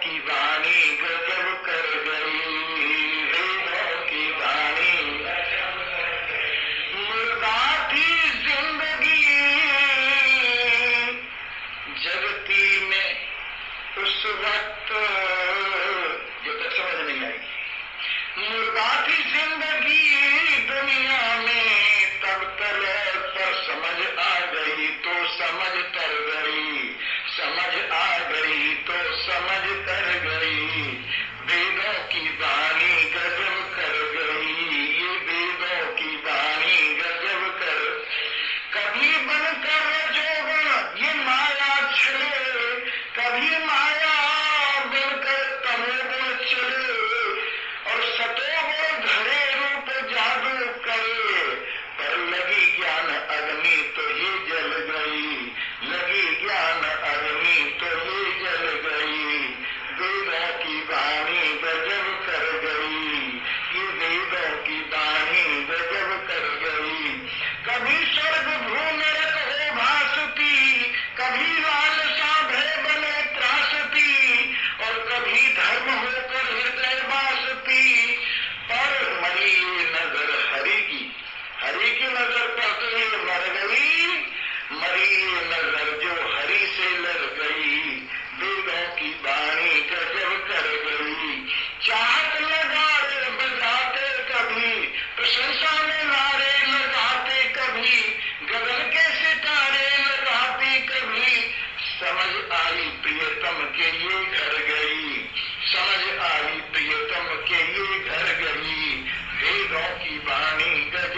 की वाणी गजब कर गई, वेदों की वाणी मुर्दा थी जिंदगी जगती में उस वक्त जो तक समझ नहीं आएगी। मुर्दा थी जिंदगी दुनिया में तब तलक पर समझ आ गई तो समझ कर गई, समझ आ गई तो समझ कर गई। वेदों की वाणी गजब कर गई, ये वेदों की वाणी गजब कर। कभी बनकर रजोगुण ये माया छले, कभी माया बनकर तमोगुण चले, और सतोगुण धरे रूप जादू करे। पर लगी ज्ञान अग्नि तो ये जल गई, लगी ज्ञान अग्नि तो ये जल गई। वेदों की वाणी गजब कर गई, ये वेदों की वाणी गजब कर गई। कभी स्वर्ग भू नरक हो भासती, कभी लालसा भय बने त्रासती, और कभी धर्म होकर हृदय बासती। पर मरी ये नजर हरि की, हरि की नजर पर तो ये मर गई, मरी ये नजर जो हरि से लड़ गई। वेदों की वाणी गजब कर गई। चाहत नगाड़े बजाते कभी, प्रशंसा में नारे लगाते कभी, गगन के सितारे लगाते कभी। समझ आई प्रियतम के ये घर गई, समझ आई प्रियतम के ये घर गई। वेदों की वाणी गजब